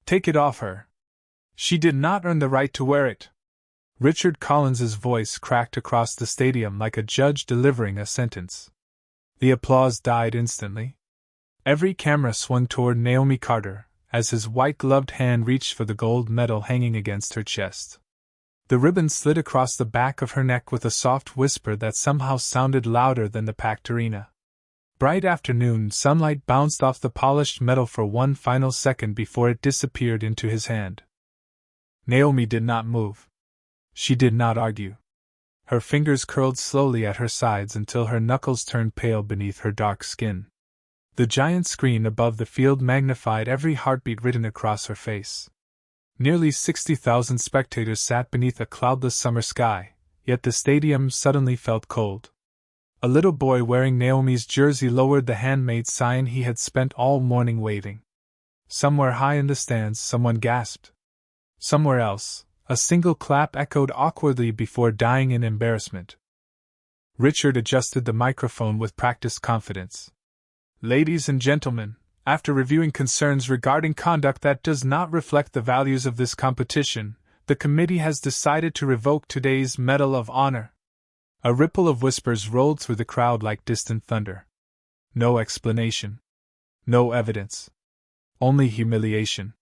Take it off her. She did not earn the right to wear it. Richard Collins's voice cracked across the stadium like a judge delivering a sentence. The applause died instantly. Every camera swung toward Naomi Carter, as his white-gloved hand reached for the gold medal hanging against her chest. The ribbon slid across the back of her neck with a soft whisper that somehow sounded louder than the packed arena. Bright afternoon sunlight bounced off the polished metal for one final second before it disappeared into his hand. Naomi did not move. She did not argue. Her fingers curled slowly at her sides until her knuckles turned pale beneath her dark skin. The giant screen above the field magnified every heartbeat written across her face. Nearly 60,000 spectators sat beneath a cloudless summer sky, yet the stadium suddenly felt cold. A little boy wearing Naomi's jersey lowered the handmade sign he had spent all morning waving. Somewhere high in the stands, someone gasped. Somewhere else, a single clap echoed awkwardly before dying in embarrassment. Richard adjusted the microphone with practiced confidence. Ladies and gentlemen, after reviewing concerns regarding conduct that does not reflect the values of this competition, the committee has decided to revoke today's Medal of Honor. A ripple of whispers rolled through the crowd like distant thunder. No explanation. No evidence. Only humiliation.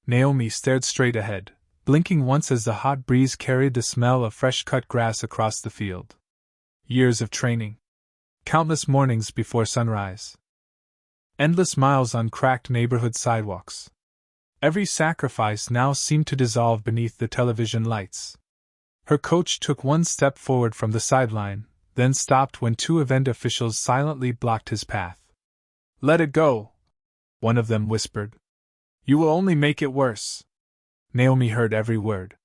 Naomi stared straight ahead, blinking once as the hot breeze carried the smell of fresh-cut grass across the field. Years of training. Countless mornings before sunrise. Endless miles on cracked neighborhood sidewalks. Every sacrifice now seemed to dissolve beneath the television lights. Her coach took one step forward from the sideline, then stopped when two event officials silently blocked his path. "Let it go," one of them whispered. "You will only make it worse." Naomi heard every word.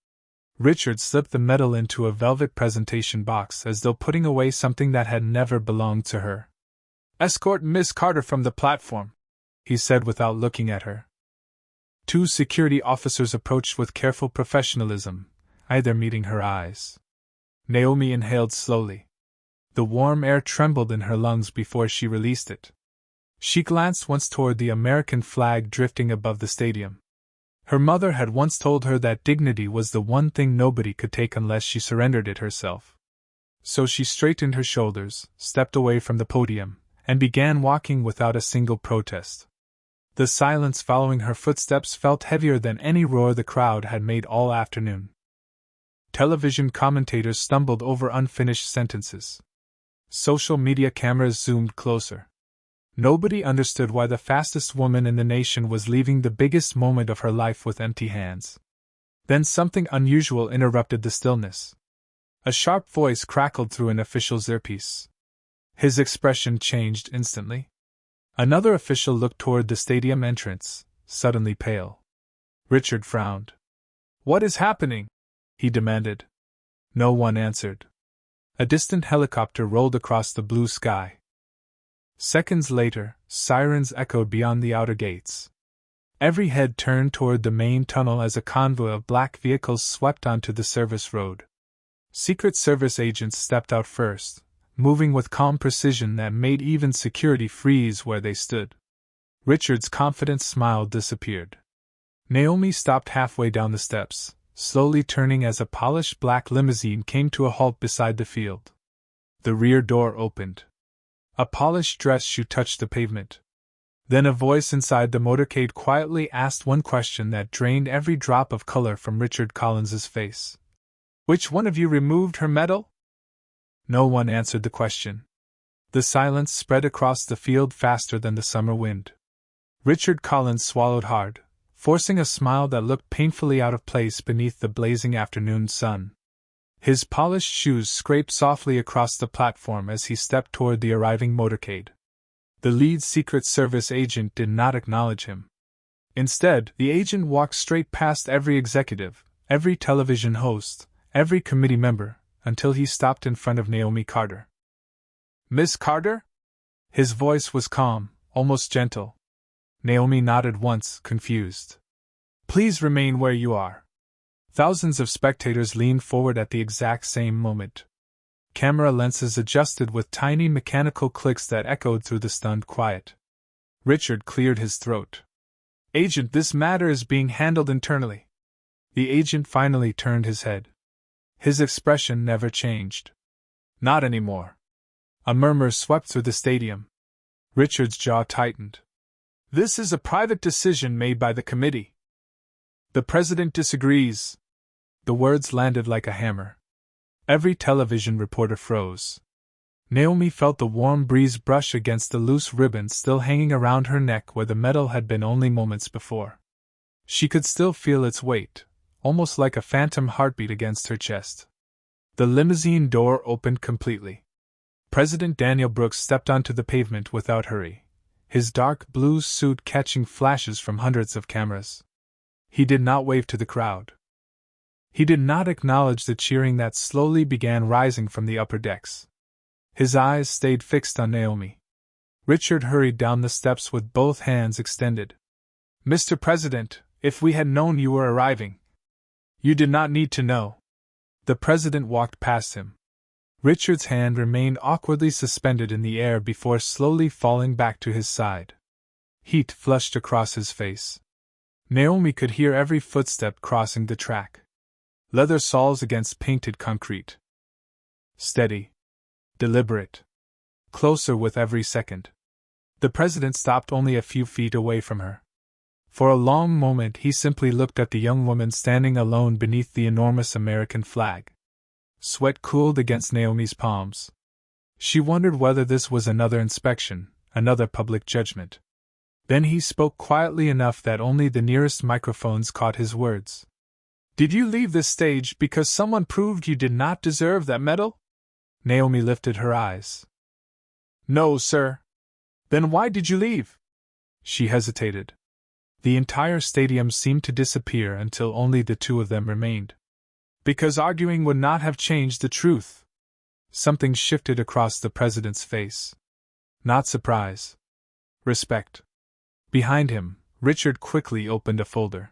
Richard slipped the medal into a velvet presentation box as though putting away something that had never belonged to her. "Escort Miss Carter from the platform," he said without looking at her. Two security officers approached with careful professionalism, either meeting her eyes. Naomi inhaled slowly. The warm air trembled in her lungs before she released it. She glanced once toward the American flag drifting above the stadium. Her mother had once told her that dignity was the one thing nobody could take unless she surrendered it herself. So she straightened her shoulders, stepped away from the podium, and began walking without a single protest. The silence following her footsteps felt heavier than any roar the crowd had made all afternoon. Television commentators stumbled over unfinished sentences. Social media cameras zoomed closer. Nobody understood why the fastest woman in the nation was leaving the biggest moment of her life with empty hands. Then something unusual interrupted the stillness. A sharp voice crackled through an official's earpiece. His expression changed instantly. Another official looked toward the stadium entrance, suddenly pale. Richard frowned. "What is happening?" he demanded. No one answered. A distant helicopter rolled across the blue sky. Seconds later, sirens echoed beyond the outer gates. Every head turned toward the main tunnel as a convoy of black vehicles swept onto the service road. Secret Service agents stepped out first, moving with calm precision that made even security freeze where they stood. Richard's confident smile disappeared. Naomi stopped halfway down the steps, slowly turning as a polished black limousine came to a halt beside the field. The rear door opened. A polished dress shoe touched the pavement. Then a voice inside the motorcade quietly asked one question that drained every drop of color from Richard Collins's face. "Which one of you removed her medal?" No one answered the question. The silence spread across the field faster than the summer wind. Richard Collins swallowed hard, forcing a smile that looked painfully out of place beneath the blazing afternoon sun. His polished shoes scraped softly across the platform as he stepped toward the arriving motorcade. The lead Secret Service agent did not acknowledge him. Instead, the agent walked straight past every executive, every television host, every committee member, until he stopped in front of Naomi Carter. "Miss Carter?" His voice was calm, almost gentle. Naomi nodded once, confused. "Please remain where you are." Thousands of spectators leaned forward at the exact same moment. Camera lenses adjusted with tiny mechanical clicks that echoed through the stunned quiet. Richard cleared his throat. Agent, this matter is being handled internally. The agent finally turned his head. His expression never changed. Not anymore. A murmur swept through the stadium. Richard's jaw tightened. This is a private decision made by the committee. The president disagrees. The words landed like a hammer. Every television reporter froze. Naomi felt the warm breeze brush against the loose ribbon still hanging around her neck where the medal had been only moments before. She could still feel its weight, almost like a phantom heartbeat against her chest. The limousine door opened completely. President Daniel Brooks stepped onto the pavement without hurry, his dark blue suit catching flashes from hundreds of cameras. He did not wave to the crowd. He did not acknowledge the cheering that slowly began rising from the upper decks. His eyes stayed fixed on Naomi. Richard hurried down the steps with both hands extended. Mr. President, if we had known you were arriving. You did not need to know. The president walked past him. Richard's hand remained awkwardly suspended in the air before slowly falling back to his side. Heat flushed across his face. Naomi could hear every footstep crossing the track. Leather soles against painted concrete. Steady. Deliberate. Closer with every second. The president stopped only a few feet away from her. For a long moment he simply looked at the young woman standing alone beneath the enormous American flag. Sweat cooled against Naomi's palms. She wondered whether this was another inspection, another public judgment. Then he spoke quietly enough that only the nearest microphones caught his words. Did you leave this stage because someone proved you did not deserve that medal? Naomi lifted her eyes. No, sir. Then why did you leave? She hesitated. The entire stadium seemed to disappear until only the two of them remained. Because arguing would not have changed the truth. Something shifted across the president's face. Not surprise. Respect. Behind him, Richard quickly opened a folder.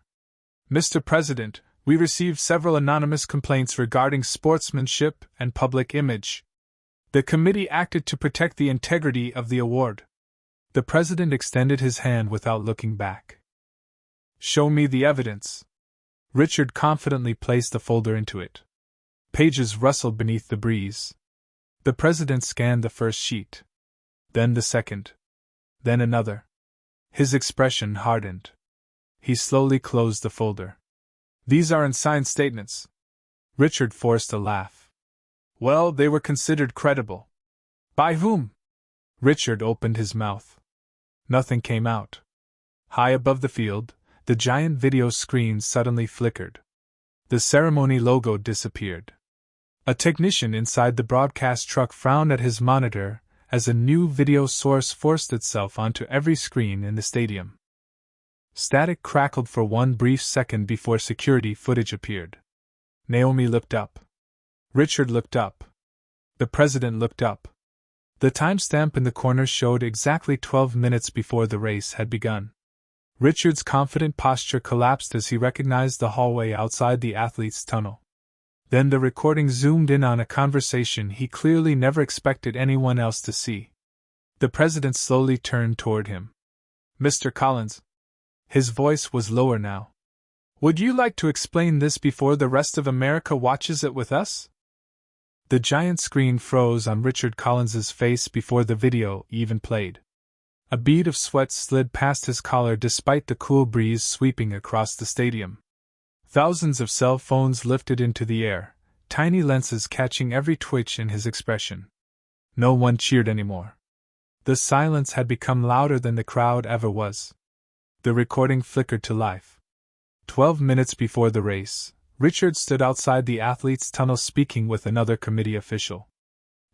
Mr. President, we received several anonymous complaints regarding sportsmanship and public image. The committee acted to protect the integrity of the award. The president extended his hand without looking back. Show me the evidence. Richard confidently placed the folder into it. Pages rustled beneath the breeze. The president scanned the first sheet. Then the second. Then another. His expression hardened. He slowly closed the folder. These are unsigned statements. Richard forced a laugh. Well, they were considered credible. By whom? Richard opened his mouth. Nothing came out. High above the field, the giant video screen suddenly flickered. The ceremony logo disappeared. A technician inside the broadcast truck frowned at his monitor as a new video source forced itself onto every screen in the stadium. Static crackled for one brief second before security footage appeared. Naomi looked up. Richard looked up. The president looked up. The timestamp in the corner showed exactly 12 minutes before the race had begun. Richard's confident posture collapsed as he recognized the hallway outside the athletes' tunnel. Then the recording zoomed in on a conversation he clearly never expected anyone else to see. The president slowly turned toward him. Mr. Collins. His voice was lower now. Would you like to explain this before the rest of America watches it with us? The giant screen froze on Richard Collins's face before the video even played. A bead of sweat slid past his collar despite the cool breeze sweeping across the stadium. Thousands of cell phones lifted into the air, tiny lenses catching every twitch in his expression. No one cheered anymore. The silence had become louder than the crowd ever was. The recording flickered to life. 12 minutes before the race, Richard stood outside the athletes' tunnel speaking with another committee official.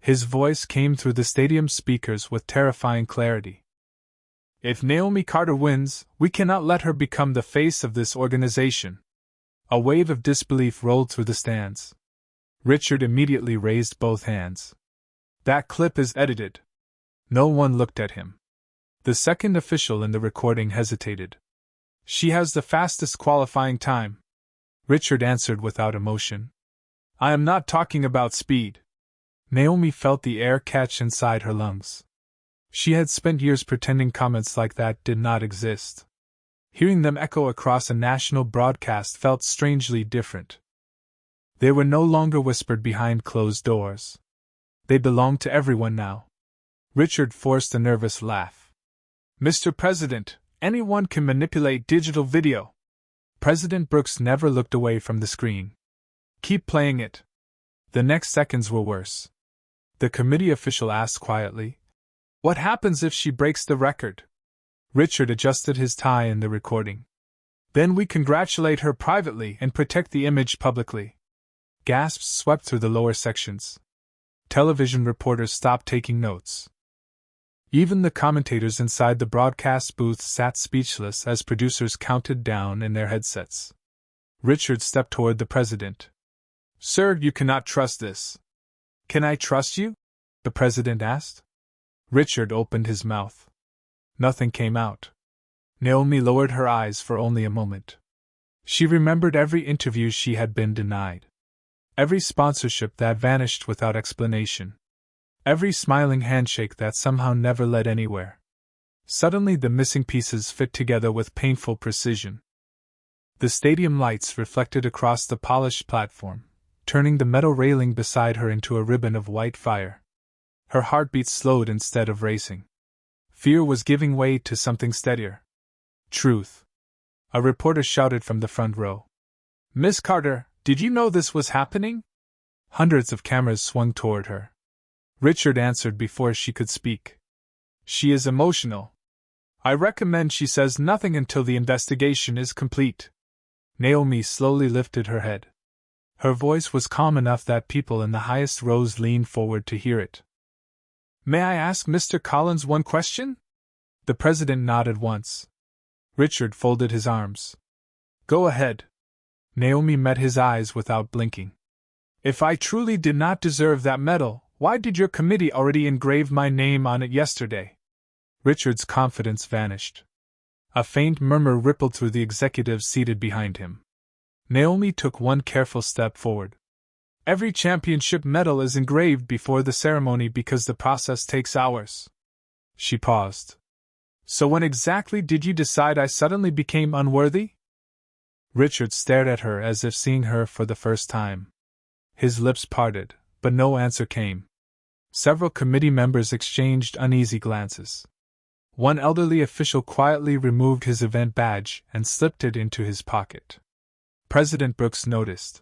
His voice came through the stadium speakers with terrifying clarity. If Naomi Carter wins, we cannot let her become the face of this organization. A wave of disbelief rolled through the stands. Richard immediately raised both hands. That clip is edited. No one looked at him. The second official in the recording hesitated. She has the fastest qualifying time. Richard answered without emotion. I am not talking about speed. Naomi felt the air catch inside her lungs. She had spent years pretending comments like that did not exist. Hearing them echo across a national broadcast felt strangely different. They were no longer whispered behind closed doors. They belonged to everyone now. Richard forced a nervous laugh. "Mr. President, anyone can manipulate digital video." President Brooks never looked away from the screen. "Keep playing it." The next seconds were worse. The committee official asked quietly, "What happens if she breaks the record?" Richard adjusted his tie in the recording. "Then we congratulate her privately and protect the image publicly." Gasps swept through the lower sections. Television reporters stopped taking notes. Even the commentators inside the broadcast booth sat speechless as producers counted down in their headsets. Richard stepped toward the president. "Sir, you cannot trust this." "Can I trust you?" the president asked. Richard opened his mouth. Nothing came out. Naomi lowered her eyes for only a moment. She remembered every interview she had been denied. Every sponsorship that vanished without explanation. Every smiling handshake that somehow never led anywhere. Suddenly the missing pieces fit together with painful precision. The stadium lights reflected across the polished platform, turning the metal railing beside her into a ribbon of white fire. Her heartbeat slowed instead of racing. Fear was giving way to something steadier. Truth. A reporter shouted from the front row. "Miss Carter, did you know this was happening?" Hundreds of cameras swung toward her. Richard answered before she could speak. "She is emotional. I recommend she says nothing until the investigation is complete." Naomi slowly lifted her head. Her voice was calm enough that people in the highest rows leaned forward to hear it. "May I ask Mr. Collins one question?" The president nodded once. Richard folded his arms. "Go ahead." Naomi met his eyes without blinking. "If I truly did not deserve that medal, why did your committee already engrave my name on it yesterday?" Richard's confidence vanished. A faint murmur rippled through the executives seated behind him. Naomi took one careful step forward. "Every championship medal is engraved before the ceremony because the process takes hours." She paused. "So when exactly did you decide I suddenly became unworthy?" Richard stared at her as if seeing her for the first time. His lips parted, but no answer came. Several committee members exchanged uneasy glances. One elderly official quietly removed his event badge and slipped it into his pocket. President Brooks noticed.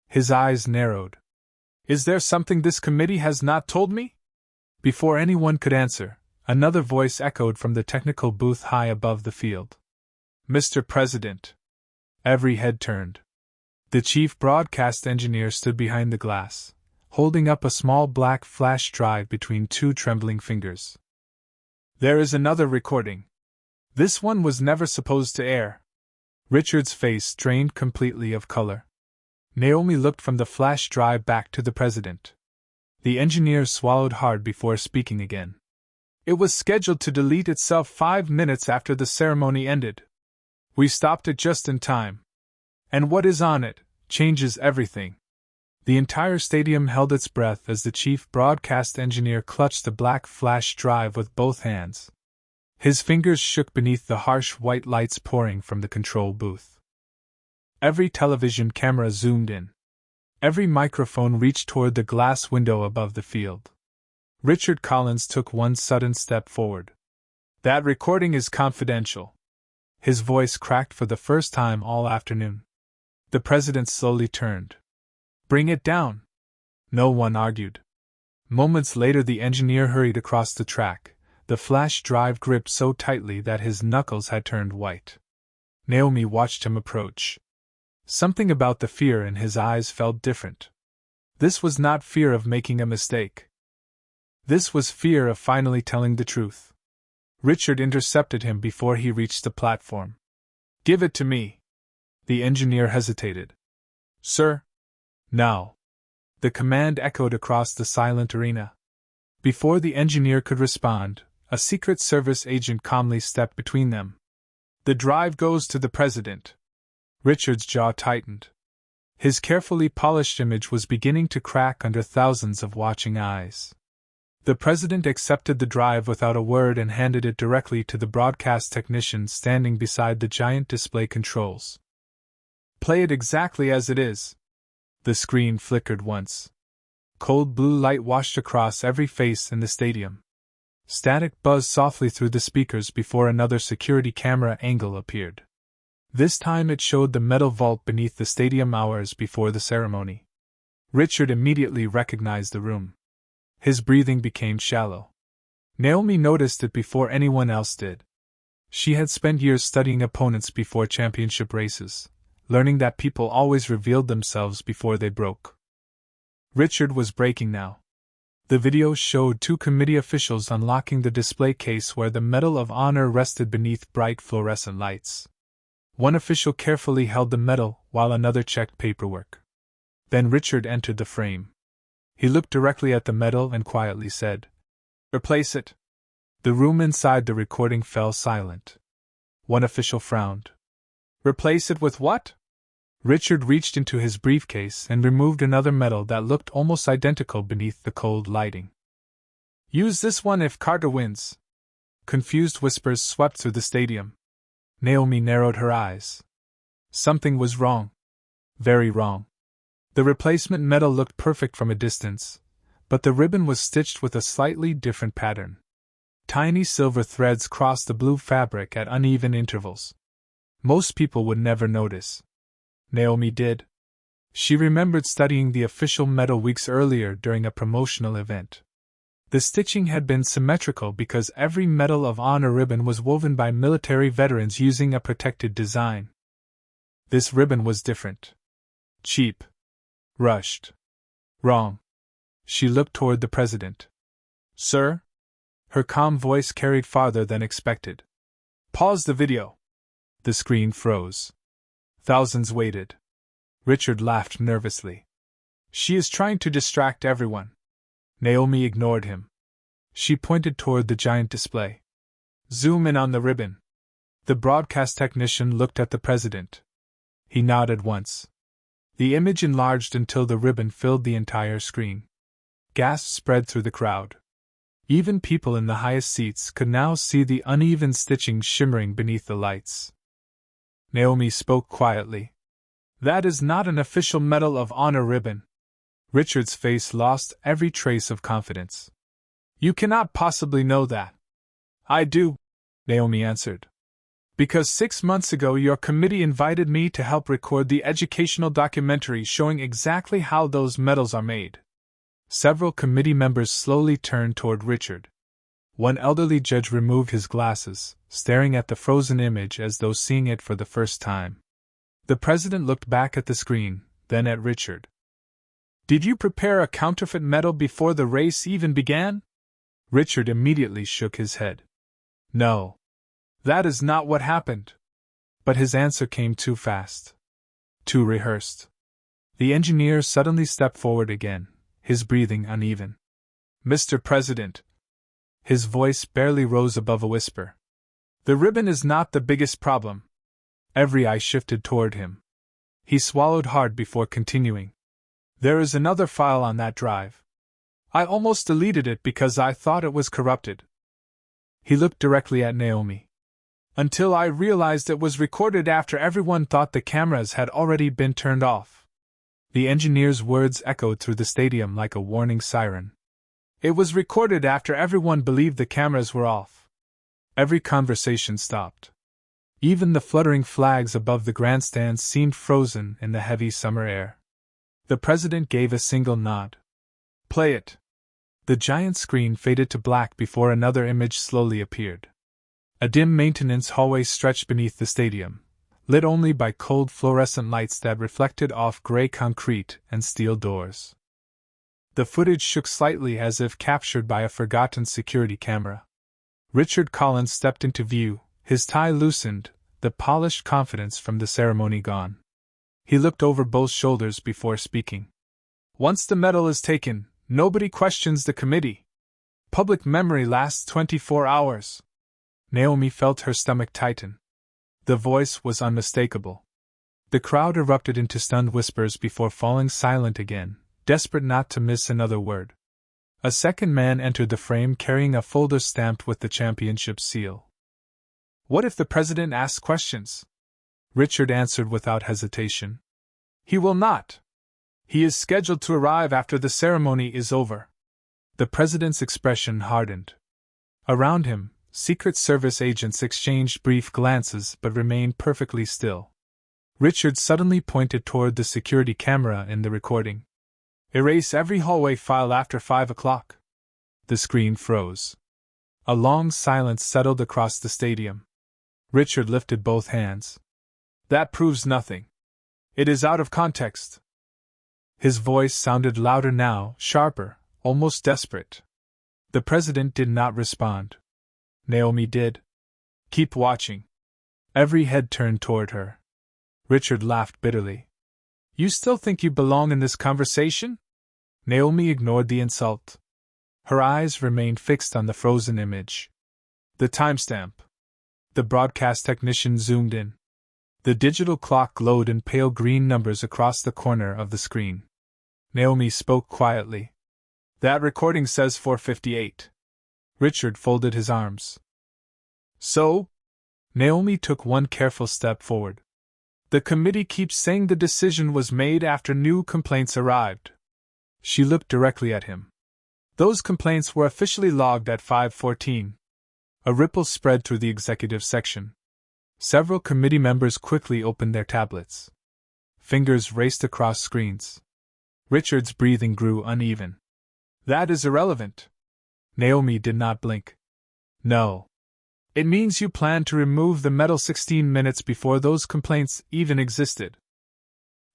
His eyes narrowed. "Is there something this committee has not told me?" Before anyone could answer, another voice echoed from the technical booth high above the field. "Mr. President." Every head turned. The chief broadcast engineer stood behind the glass, holding up a small black flash drive between two trembling fingers. "There is another recording. This one was never supposed to air." Richard's face drained completely of color. Naomi looked from the flash drive back to the president. The engineer swallowed hard before speaking again. "It was scheduled to delete itself 5 minutes after the ceremony ended. We stopped it just in time. And what is on it changes everything." The entire stadium held its breath as the chief broadcast engineer clutched the black flash drive with both hands. His fingers shook beneath the harsh white lights pouring from the control booth. Every television camera zoomed in. Every microphone reached toward the glass window above the field. Richard Collins took one sudden step forward. "That recording is confidential." His voice cracked for the first time all afternoon. The president slowly turned. "Bring it down." No one argued. Moments later the engineer hurried across the track, the flash drive gripped so tightly that his knuckles had turned white. Naomi watched him approach. Something about the fear in his eyes felt different. This was not fear of making a mistake. This was fear of finally telling the truth. Richard intercepted him before he reached the platform. "Give it to me." The engineer hesitated. "Sir?" "Now." The command echoed across the silent arena. Before the engineer could respond, a Secret Service agent calmly stepped between them. "The drive goes to the president." Richard's jaw tightened. His carefully polished image was beginning to crack under thousands of watching eyes. The president accepted the drive without a word and handed it directly to the broadcast technician standing beside the giant display controls. "Play it exactly as it is." The screen flickered once. Cold blue light washed across every face in the stadium. Static buzzed softly through the speakers before another security camera angle appeared. This time it showed the metal vault beneath the stadium hours before the ceremony. Richard immediately recognized the room. His breathing became shallow. Naomi noticed it before anyone else did. She had spent years studying opponents before championship races, learning that people always revealed themselves before they broke. Richard was breaking now. The video showed two committee officials unlocking the display case where the Medal of Honor rested beneath bright fluorescent lights. One official carefully held the medal while another checked paperwork. Then Richard entered the frame. He looked directly at the medal and quietly said, "Replace it." The room inside the recording fell silent. One official frowned. "Replace it with what?" Richard reached into his briefcase and removed another medal that looked almost identical beneath the cold lighting. "Use this one if Carter wins." Confused whispers swept through the stadium. Naomi narrowed her eyes. Something was wrong. Very wrong. The replacement medal looked perfect from a distance, but the ribbon was stitched with a slightly different pattern. Tiny silver threads crossed the blue fabric at uneven intervals. Most people would never notice. Naomi did. She remembered studying the official medal weeks earlier during a promotional event. The stitching had been symmetrical because every Medal of Honor ribbon was woven by military veterans using a protected design. This ribbon was different. Cheap. Rushed. Wrong. She looked toward the president. "Sir?" Her calm voice carried farther than expected. "Pause the video." The screen froze. Thousands waited. Richard laughed nervously. "She is trying to distract everyone." Naomi ignored him. She pointed toward the giant display. "Zoom in on the ribbon." The broadcast technician looked at the president. He nodded once. The image enlarged until the ribbon filled the entire screen. Gasps spread through the crowd. Even people in the highest seats could now see the uneven stitching shimmering beneath the lights. Naomi spoke quietly. "That is not an official Medal of Honor ribbon." Richard's face lost every trace of confidence. "You cannot possibly know that." "I do," Naomi answered. "Because 6 months ago your committee invited me to help record the educational documentary showing exactly how those medals are made." Several committee members slowly turned toward Richard. One elderly judge removed his glasses, staring at the frozen image as though seeing it for the first time. The president looked back at the screen, then at Richard. "Did you prepare a counterfeit medal before the race even began?" Richard immediately shook his head. "No. That is not what happened." But his answer came too fast. Too rehearsed. The engineer suddenly stepped forward again, his breathing uneven. "Mr. President." His voice barely rose above a whisper. "The ribbon is not the biggest problem." Every eye shifted toward him. He swallowed hard before continuing. "There is another file on that drive. I almost deleted it because I thought it was corrupted." He looked directly at Naomi. "Until I realized it was recorded after everyone thought the cameras had already been turned off." The engineer's words echoed through the stadium like a warning siren. "It was recorded after everyone believed the cameras were off." Every conversation stopped. Even the fluttering flags above the grandstands seemed frozen in the heavy summer air. The president gave a single nod. "Play it." The giant screen faded to black before another image slowly appeared. A dim maintenance hallway stretched beneath the stadium, lit only by cold fluorescent lights that reflected off gray concrete and steel doors. The footage shook slightly as if captured by a forgotten security camera. Richard Collins stepped into view, his tie loosened, the polished confidence from the ceremony gone. He looked over both shoulders before speaking. "Once the medal is taken, nobody questions the committee. Public memory lasts 24 hours. Naomi felt her stomach tighten. The voice was unmistakable. The crowd erupted into stunned whispers before falling silent again, desperate not to miss another word. A second man entered the frame carrying a folder stamped with the championship seal. "What if the president asks questions?" Richard answered without hesitation. "He will not. He is scheduled to arrive after the ceremony is over." The president's expression hardened. Around him, Secret Service agents exchanged brief glances but remained perfectly still. Richard suddenly pointed toward the security camera in the recording. "Erase every hallway file after 5 o'clock." The screen froze. A long silence settled across the stadium. Richard lifted both hands. "That proves nothing. It is out of context." His voice sounded louder now, sharper, almost desperate. The president did not respond. Naomi did. "Keep watching." Every head turned toward her. Richard laughed bitterly. "You still think you belong in this conversation?" Naomi ignored the insult. Her eyes remained fixed on the frozen image. "The timestamp." The broadcast technician zoomed in. The digital clock glowed in pale green numbers across the corner of the screen. Naomi spoke quietly. "That recording says 4:58. Richard folded his arms. "So?" Naomi took one careful step forward. "The committee keeps saying the decision was made after new complaints arrived." She looked directly at him. "Those complaints were officially logged at 5:14. A ripple spread through the executive section. Several committee members quickly opened their tablets. Fingers raced across screens. Richard's breathing grew uneven. "That is irrelevant." Naomi did not blink. "No. It means you plan to remove the medal 16 minutes before those complaints even existed."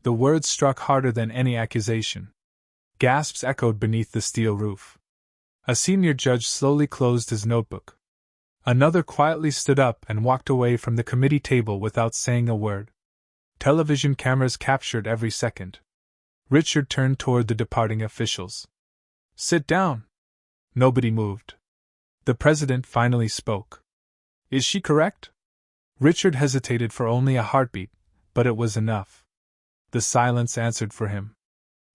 The words struck harder than any accusation. Gasps echoed beneath the steel roof. A senior judge slowly closed his notebook. Another quietly stood up and walked away from the committee table without saying a word. Television cameras captured every second. Richard turned toward the departing officials. "Sit down." Nobody moved. The president finally spoke. "Is she correct?" Richard hesitated for only a heartbeat, but it was enough. The silence answered for him.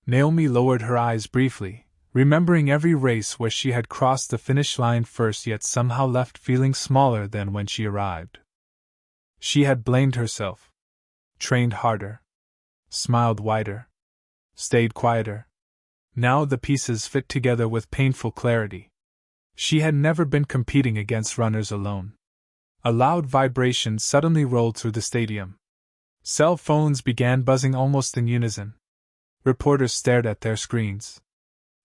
Naomi lowered her eyes briefly, remembering every race where she had crossed the finish line first yet somehow left feeling smaller than when she arrived. She had blamed herself. Trained harder. Smiled wider. Stayed quieter. Now the pieces fit together with painful clarity. She had never been competing against runners alone. A loud vibration suddenly rolled through the stadium. Cell phones began buzzing almost in unison. Reporters stared at their screens.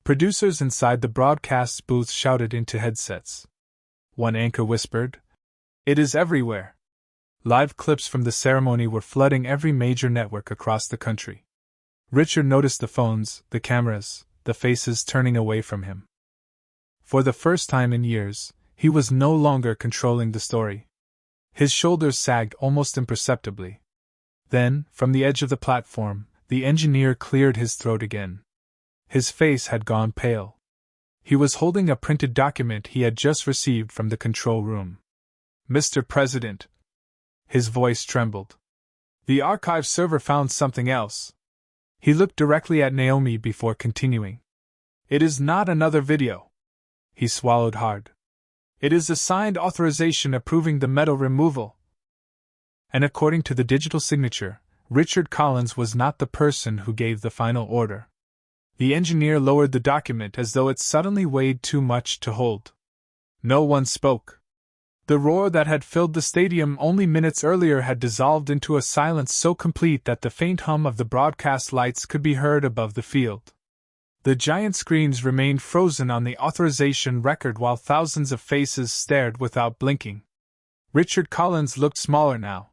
Producers inside the broadcast booth shouted into headsets. One anchor whispered, "It is everywhere." Live clips from the ceremony were flooding every major network across the country. Richard noticed the phones, the cameras, the faces turning away from him. For the first time in years, he was no longer controlling the story. His shoulders sagged almost imperceptibly. Then, from the edge of the platform, the engineer cleared his throat again. His face had gone pale. He was holding a printed document he had just received from the control room. "Mr. President." His voice trembled. "The archive server found something else." He looked directly at Naomi before continuing. "It is not another video." He swallowed hard. "It is a signed authorization approving the medal removal." And according to the digital signature, Richard Collins was not the person who gave the final order. The engineer lowered the document as though it suddenly weighed too much to hold. No one spoke. The roar that had filled the stadium only minutes earlier had dissolved into a silence so complete that the faint hum of the broadcast lights could be heard above the field. The giant screens remained frozen on the authorization record while thousands of faces stared without blinking. Richard Collins looked smaller now.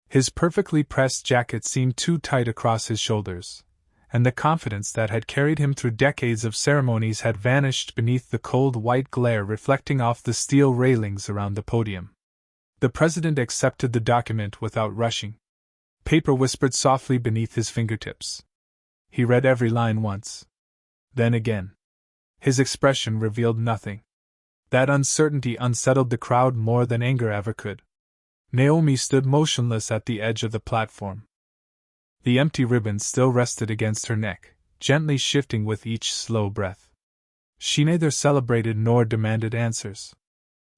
His perfectly pressed jacket seemed too tight across his shoulders, and the confidence that had carried him through decades of ceremonies had vanished beneath the cold white glare reflecting off the steel railings around the podium. The president accepted the document without rushing. Paper whispered softly beneath his fingertips. He read every line once. Then again. His expression revealed nothing. That uncertainty unsettled the crowd more than anger ever could. Naomi stood motionless at the edge of the platform. The empty ribbon still rested against her neck, gently shifting with each slow breath. She neither celebrated nor demanded answers.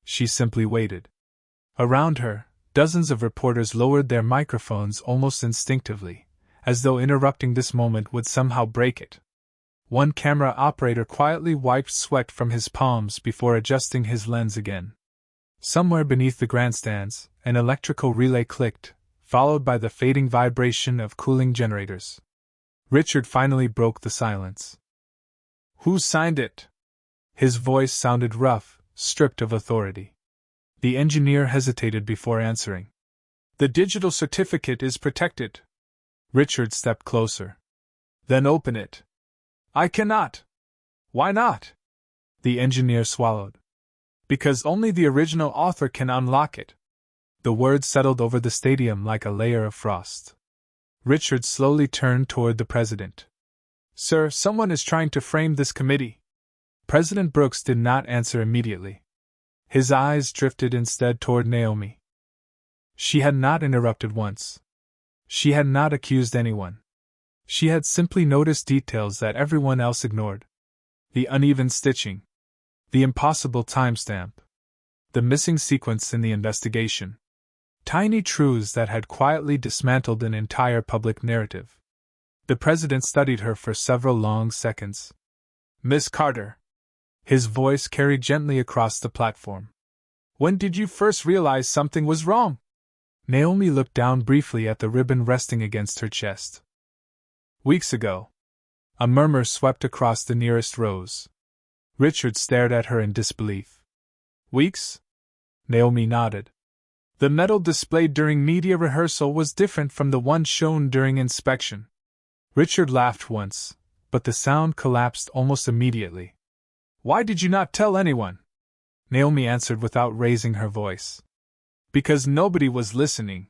She simply waited. Around her, dozens of reporters lowered their microphones almost instinctively, as though interrupting this moment would somehow break it. One camera operator quietly wiped sweat from his palms before adjusting his lens again. Somewhere beneath the grandstands, an electrical relay clicked, followed by the fading vibration of cooling generators. Richard finally broke the silence. "Who signed it?" His voice sounded rough, stripped of authority. The engineer hesitated before answering. "The digital certificate is protected." Richard stepped closer. "Then open it." "I cannot." "Why not?" The engineer swallowed. "Because only the original author can unlock it." The words settled over the stadium like a layer of frost. Richard slowly turned toward the president. "Sir, someone is trying to frame this committee." President Brooks did not answer immediately. His eyes drifted instead toward Naomi. She had not interrupted once. She had not accused anyone. She had simply noticed details that everyone else ignored. The uneven stitching. The impossible timestamp. The missing sequence in the investigation. Tiny truths that had quietly dismantled an entire public narrative. The president studied her for several long seconds. "Miss Carter." His voice carried gently across the platform. "When did you first realize something was wrong?" Naomi looked down briefly at the ribbon resting against her chest. "Weeks ago." A murmur swept across the nearest rows. Richard stared at her in disbelief. "Weeks?" Naomi nodded. "The medal displayed during media rehearsal was different from the one shown during inspection." Richard laughed once, but the sound collapsed almost immediately. "Why did you not tell anyone?" Naomi answered without raising her voice. "Because nobody was listening."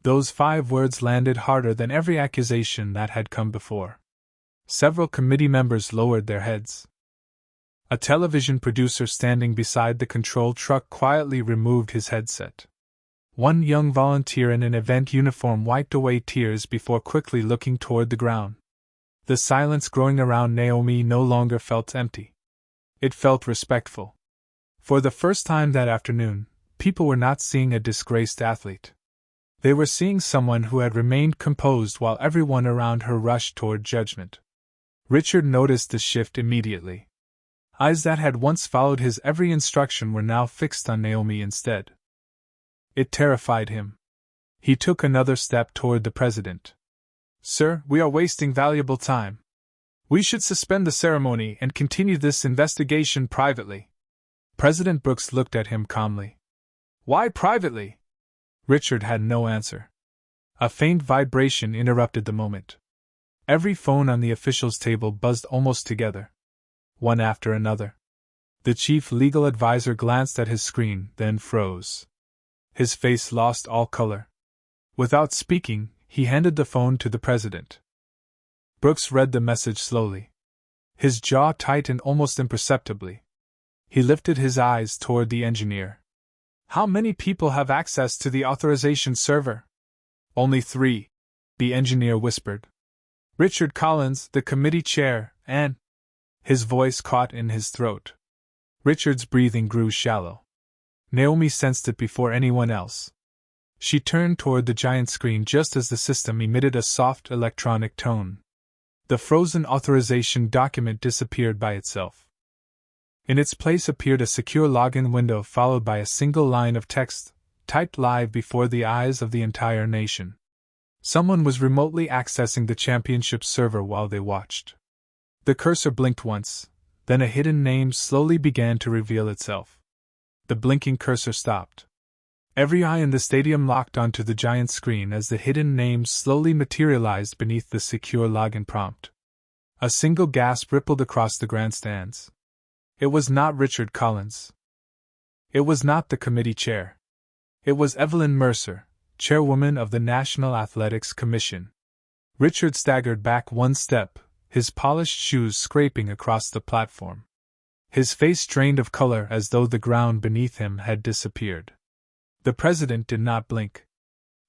Those 5 words landed harder than every accusation that had come before. Several committee members lowered their heads. A television producer standing beside the control truck quietly removed his headset. One young volunteer in an event uniform wiped away tears before quickly looking toward the ground. The silence growing around Naomi no longer felt empty. It felt respectful. For the first time that afternoon, people were not seeing a disgraced athlete. They were seeing someone who had remained composed while everyone around her rushed toward judgment. Richard noticed the shift immediately. Eyes that had once followed his every instruction were now fixed on Naomi instead. It terrified him. He took another step toward the president. "Sir, we are wasting valuable time. We should suspend the ceremony and continue this investigation privately." President Brooks looked at him calmly. "Why privately?" Richard had no answer. A faint vibration interrupted the moment. Every phone on the officials' table buzzed almost together. One after another. The chief legal advisor glanced at his screen, then froze. His face lost all color. Without speaking, he handed the phone to the president. Brooks read the message slowly. His jaw tightened almost imperceptibly. He lifted his eyes toward the engineer. "How many people have access to the authorization server?" "Only 3," the engineer whispered. "Richard Collins, the committee chair, and—" His voice caught in his throat. Richard's breathing grew shallow. Naomi sensed it before anyone else. She turned toward the giant screen just as the system emitted a soft electronic tone. The frozen authorization document disappeared by itself. In its place appeared a secure login window followed by a single line of text, typed live before the eyes of the entire nation. Someone was remotely accessing the championship server while they watched. The cursor blinked once, then a hidden name slowly began to reveal itself. The blinking cursor stopped. Every eye in the stadium locked onto the giant screen as the hidden name slowly materialized beneath the secure login prompt. A single gasp rippled across the grandstands. It was not Richard Collins. It was not the committee chair. It was Evelyn Mercer, chairwoman of the National Athletics Commission. Richard staggered back one step, his polished shoes scraping across the platform. His face drained of color as though the ground beneath him had disappeared. The president did not blink.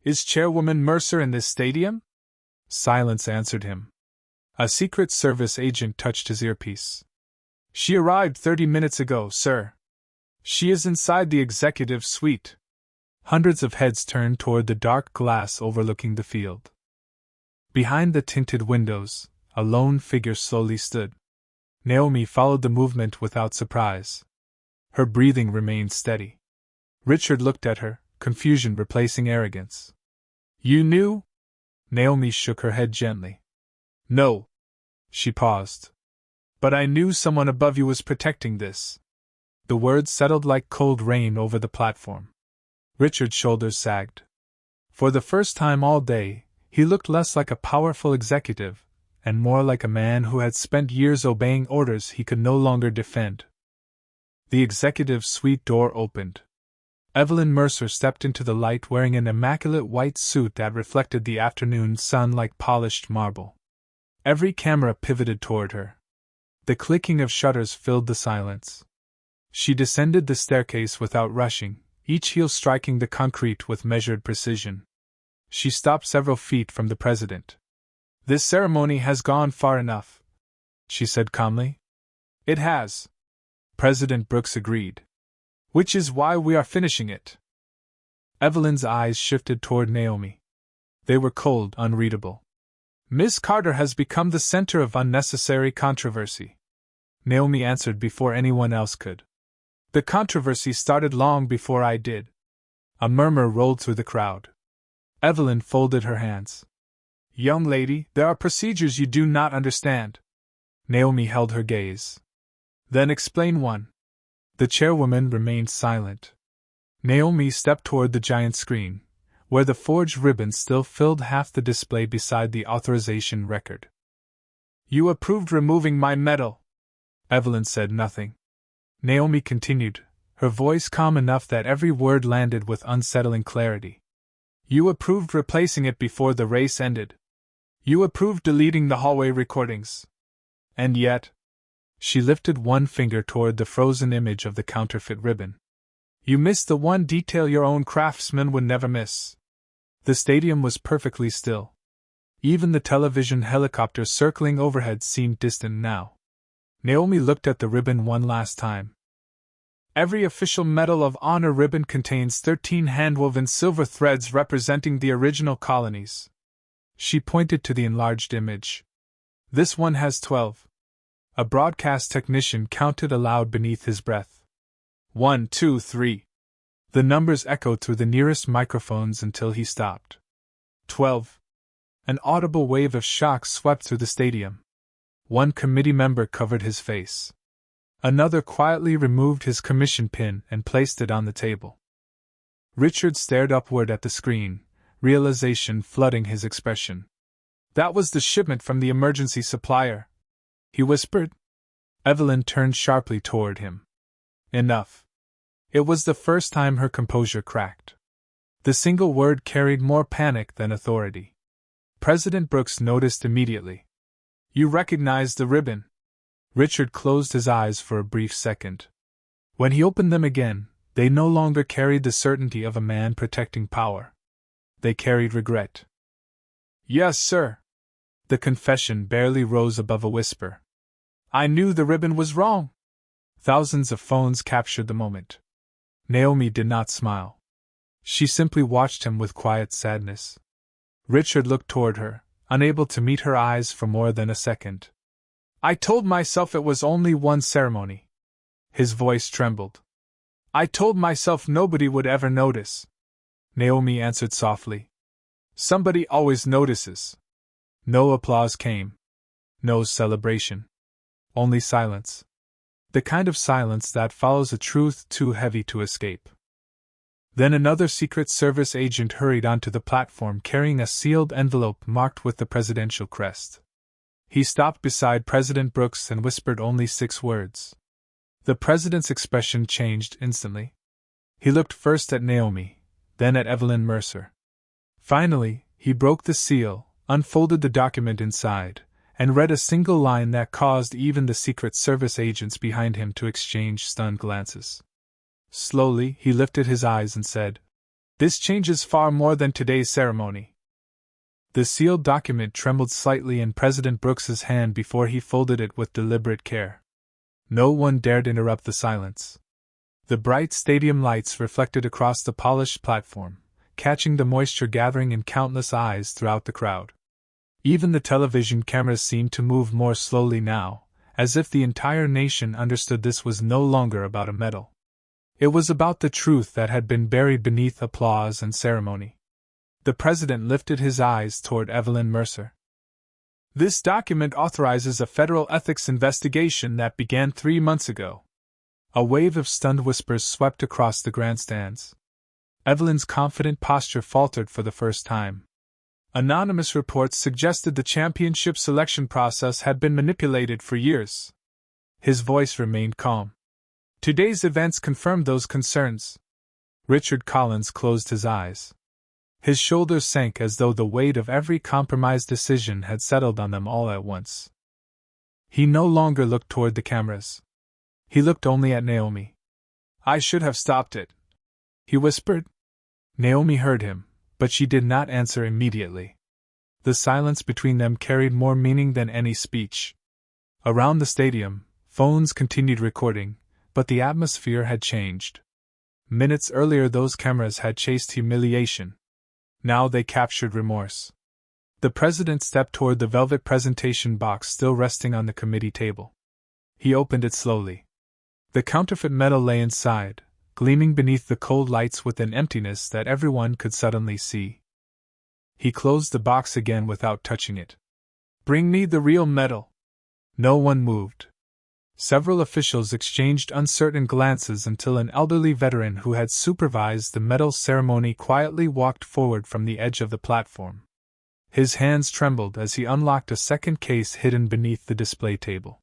"Is Chairwoman Mercer in this stadium?" Silence answered him. A Secret Service agent touched his earpiece. She arrived 30 minutes ago, sir. She is inside the executive suite. Hundreds of heads turned toward the dark glass overlooking the field. Behind the tinted windows, a lone figure slowly stood. Naomi followed the movement without surprise. Her breathing remained steady. Richard looked at her, confusion replacing arrogance. You knew? Naomi shook her head gently. No. She paused. But I knew someone above you was protecting this. The words settled like cold rain over the platform. Richard's shoulders sagged. For the first time all day, he looked less like a powerful executive, and more like a man who had spent years obeying orders he could no longer defend. The executive suite door opened. Evelyn Mercer stepped into the light wearing an immaculate white suit that reflected the afternoon sun like polished marble. Every camera pivoted toward her. The clicking of shutters filled the silence. She descended the staircase without rushing, each heel striking the concrete with measured precision. She stopped several feet from the president. This ceremony has gone far enough, she said calmly. It has. President Brooks agreed. Which is why we are finishing it. Evelyn's eyes shifted toward Naomi. They were cold, unreadable. Miss Carter has become the center of unnecessary controversy. Naomi answered before anyone else could. The controversy started long before I did. A murmur rolled through the crowd. Evelyn folded her hands. Young lady, there are procedures you do not understand. Naomi held her gaze. Then explain one. The chairwoman remained silent. Naomi stepped toward the giant screen, where the forged ribbon still filled half the display beside the authorization record. You approved removing my medal. Evelyn said nothing. Naomi continued, her voice calm enough that every word landed with unsettling clarity. You approved replacing it before the race ended. You approved deleting the hallway recordings. And yet, she lifted one finger toward the frozen image of the counterfeit ribbon. You missed the one detail your own craftsman would never miss. The stadium was perfectly still. Even the television helicopter circling overhead seemed distant now. Naomi looked at the ribbon one last time. Every official Medal of Honor ribbon contains 13 handwoven silver threads representing the original colonies. She pointed to the enlarged image. This one has 12. A broadcast technician counted aloud beneath his breath. 1, 2, 3. The numbers echoed through the nearest microphones until he stopped. 12. An audible wave of shock swept through the stadium. One committee member covered his face. Another quietly removed his commission pin and placed it on the table. Richard stared upward at the screen, realization flooding his expression. That was the shipment from the emergency supplier, he whispered. Evelyn turned sharply toward him. Enough. It was the first time her composure cracked. The single word carried more panic than authority. President Brooks noticed immediately. You recognize the ribbon. Richard closed his eyes for a brief second. When he opened them again, they no longer carried the certainty of a man protecting power. They carried regret. Yes, sir. The confession barely rose above a whisper. I knew the ribbon was wrong. Thousands of phones captured the moment. Naomi did not smile. She simply watched him with quiet sadness. Richard looked toward her, unable to meet her eyes for more than a second. I told myself it was only one ceremony. His voice trembled. I told myself nobody would ever notice. Naomi answered softly. Somebody always notices. No applause came. No celebration. Only silence. The kind of silence that follows a truth too heavy to escape. Then another Secret Service agent hurried onto the platform carrying a sealed envelope marked with the presidential crest. He stopped beside President Brooks and whispered only 6 words. The president's expression changed instantly. He looked first at Naomi, then at Evelyn Mercer. Finally, he broke the seal, unfolded the document inside, and read a single line that caused even the Secret Service agents behind him to exchange stunned glances. Slowly, he lifted his eyes and said, This changes far more than today's ceremony. The sealed document trembled slightly in President Brooks's hand before he folded it with deliberate care. No one dared interrupt the silence. The bright stadium lights reflected across the polished platform, catching the moisture gathering in countless eyes throughout the crowd. Even the television cameras seemed to move more slowly now, as if the entire nation understood this was no longer about a medal. It was about the truth that had been buried beneath applause and ceremony. The president lifted his eyes toward Evelyn Mercer. "This document authorizes a federal ethics investigation that began 3 months ago." A wave of stunned whispers swept across the grandstands. Evelyn's confident posture faltered for the first time. Anonymous reports suggested the championship selection process had been manipulated for years. His voice remained calm. "Today's events confirmed those concerns." Richard Collins closed his eyes. His shoulders sank as though the weight of every compromised decision had settled on them all at once. He no longer looked toward the cameras. He looked only at Naomi. "I should have stopped it," he whispered. Naomi heard him, but she did not answer immediately. The silence between them carried more meaning than any speech. Around the stadium, phones continued recording, but the atmosphere had changed. Minutes earlier those cameras had chased humiliation. Now they captured remorse. The president stepped toward the velvet presentation box still resting on the committee table. He opened it slowly. The counterfeit medal lay inside, gleaming beneath the cold lights with an emptiness that everyone could suddenly see. He closed the box again without touching it. "Bring me the real medal." No one moved. Several officials exchanged uncertain glances until an elderly veteran who had supervised the medal ceremony quietly walked forward from the edge of the platform. His hands trembled as he unlocked a second case hidden beneath the display table.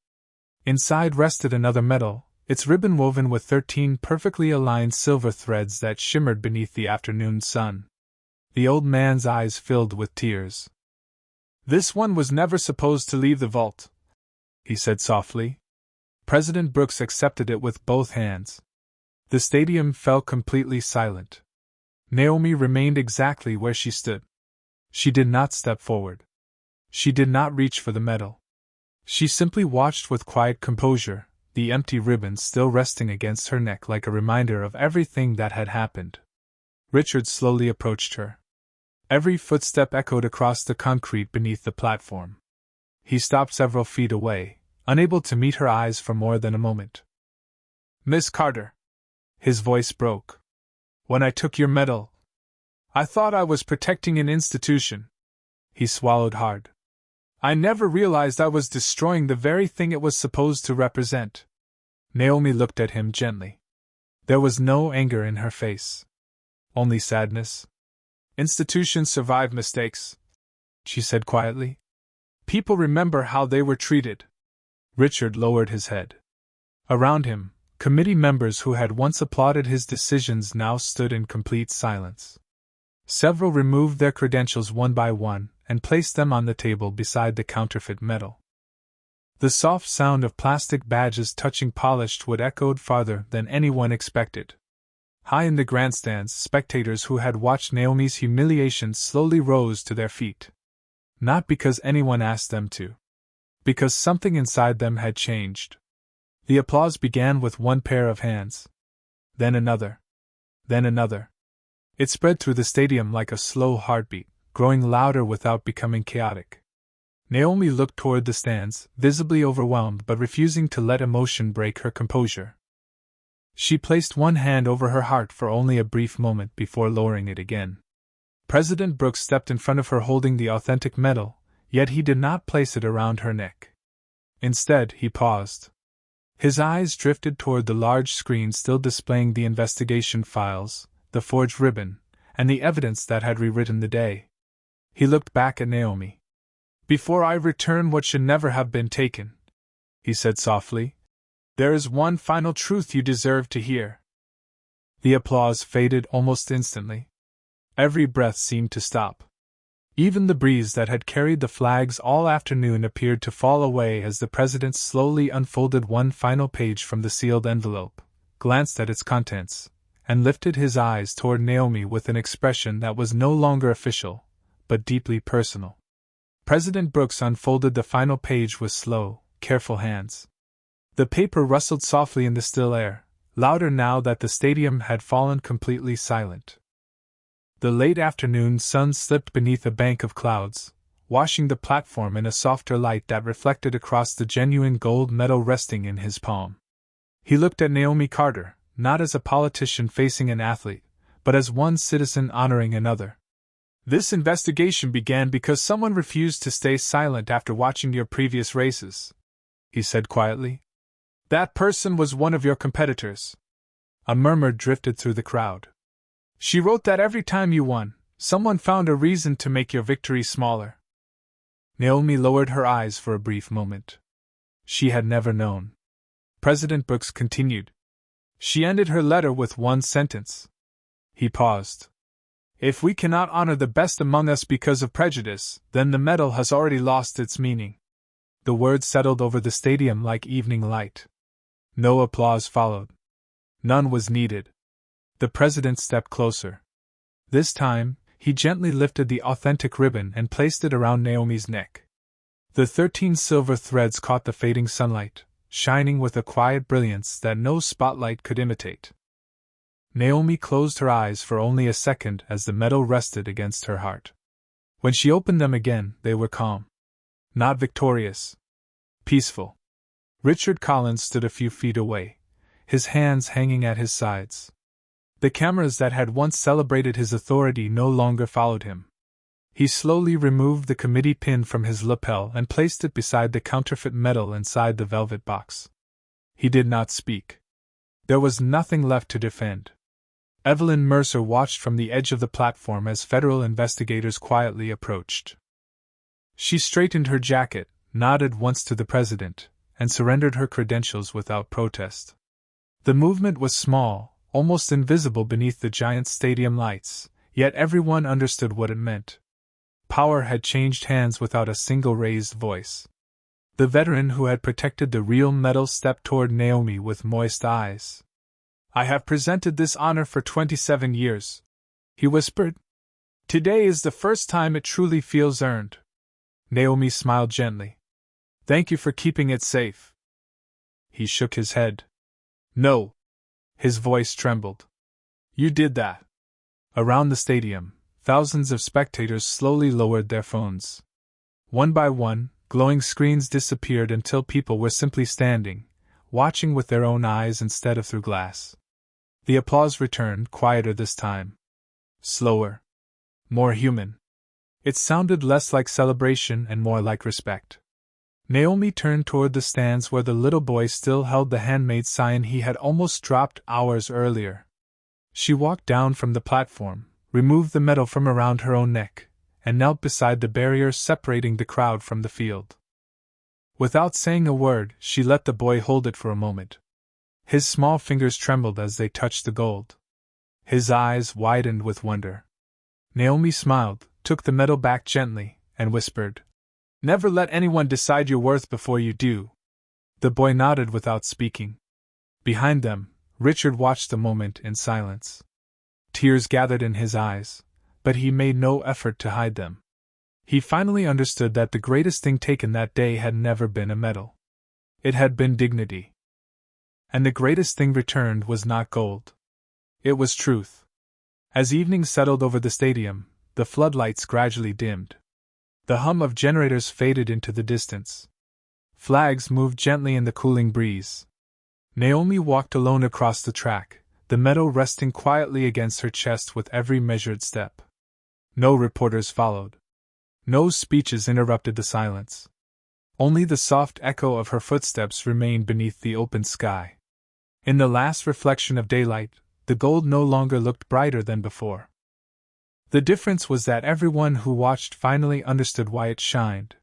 Inside rested another medal, its ribbon woven with 13 perfectly aligned silver threads that shimmered beneath the afternoon sun. The old man's eyes filled with tears. "This one was never supposed to leave the vault," he said softly. President Brooks accepted it with both hands. The stadium fell completely silent. Naomi remained exactly where she stood. She did not step forward. She did not reach for the medal. She simply watched with quiet composure, the empty ribbon still resting against her neck like a reminder of everything that had happened. Richard slowly approached her. Every footstep echoed across the concrete beneath the platform. He stopped several feet away, unable to meet her eyes for more than a moment. "Miss Carter." His voice broke. "When I took your medal, I thought I was protecting an institution." He swallowed hard. "I never realized I was destroying the very thing it was supposed to represent." Naomi looked at him gently. There was no anger in her face. Only sadness. "Institutions survive mistakes," she said quietly. "People remember how they were treated." Richard lowered his head. Around him, committee members who had once applauded his decisions now stood in complete silence. Several removed their credentials one by one and placed them on the table beside the counterfeit medal. The soft sound of plastic badges touching polished wood echoed farther than anyone expected. High in the grandstands, spectators who had watched Naomi's humiliation slowly rose to their feet. Not because anyone asked them to. Because something inside them had changed. The applause began with one pair of hands. Then another. Then another. It spread through the stadium like a slow heartbeat, growing louder without becoming chaotic. Naomi looked toward the stands, visibly overwhelmed but refusing to let emotion break her composure. She placed one hand over her heart for only a brief moment before lowering it again. President Brooks stepped in front of her holding the authentic medal, yet he did not place it around her neck. Instead, he paused. His eyes drifted toward the large screen still displaying the investigation files, the forged ribbon, and the evidence that had rewritten the day. He looked back at Naomi. "Before I return what should never have been taken," he said softly, "there is one final truth you deserve to hear." The applause faded almost instantly. Every breath seemed to stop. Even the breeze that had carried the flags all afternoon appeared to fall away as the president slowly unfolded one final page from the sealed envelope, glanced at its contents, and lifted his eyes toward Naomi with an expression that was no longer official, but deeply personal. President Brooks unfolded the final page with slow, careful hands. The paper rustled softly in the still air, louder now that the stadium had fallen completely silent. The late afternoon sun slipped beneath a bank of clouds, washing the platform in a softer light that reflected across the genuine gold medal resting in his palm. He looked at Naomi Carter, not as a politician facing an athlete, but as one citizen honoring another. This investigation began because someone refused to stay silent after watching your previous races, he said quietly. That person was one of your competitors. A murmur drifted through the crowd. She wrote that every time you won, someone found a reason to make your victory smaller. Naomi lowered her eyes for a brief moment. She had never known. President Brooks continued. She ended her letter with one sentence. He paused. If we cannot honor the best among us because of prejudice, then the medal has already lost its meaning. The words settled over the stadium like evening light. No applause followed. None was needed. The president stepped closer. This time, he gently lifted the authentic ribbon and placed it around Naomi's neck. The 13 silver threads caught the fading sunlight, shining with a quiet brilliance that no spotlight could imitate. Naomi closed her eyes for only a second as the medal rested against her heart. When she opened them again, they were calm. Not victorious. Peaceful. Richard Collins stood a few feet away, his hands hanging at his sides. The cameras that had once celebrated his authority no longer followed him. He slowly removed the committee pin from his lapel and placed it beside the counterfeit medal inside the velvet box. He did not speak. There was nothing left to defend. Evelyn Mercer watched from the edge of the platform as federal investigators quietly approached. She straightened her jacket, nodded once to the president, and surrendered her credentials without protest. The movement was small, almost invisible beneath the giant stadium lights, yet everyone understood what it meant. Power had changed hands without a single raised voice. The veteran who had protected the real medal stepped toward Naomi with moist eyes. I have presented this honor for 27 years, he whispered. Today is the first time it truly feels earned. Naomi smiled gently. Thank you for keeping it safe. He shook his head. No. His voice trembled. You did that. Around the stadium, thousands of spectators slowly lowered their phones. One by one, glowing screens disappeared until people were simply standing, watching with their own eyes instead of through glass. The applause returned, quieter this time. Slower. More human. It sounded less like celebration and more like respect. Naomi turned toward the stands where the little boy still held the handmade sign he had almost dropped hours earlier. She walked down from the platform, removed the medal from around her own neck, and knelt beside the barrier separating the crowd from the field. Without saying a word, she let the boy hold it for a moment. His small fingers trembled as they touched the gold. His eyes widened with wonder. Naomi smiled, took the medal back gently, and whispered, Never let anyone decide your worth before you do. The boy nodded without speaking. Behind them, Richard watched the moment in silence. Tears gathered in his eyes, but he made no effort to hide them. He finally understood that the greatest thing taken that day had never been a medal. It had been dignity. And the greatest thing returned was not gold. It was truth. As evening settled over the stadium, the floodlights gradually dimmed. The hum of generators faded into the distance. Flags moved gently in the cooling breeze. Naomi walked alone across the track, the medal resting quietly against her chest with every measured step. No reporters followed. No speeches interrupted the silence. Only the soft echo of her footsteps remained beneath the open sky. In the last reflection of daylight, the gold no longer looked brighter than before. The difference was that everyone who watched finally understood why it shined.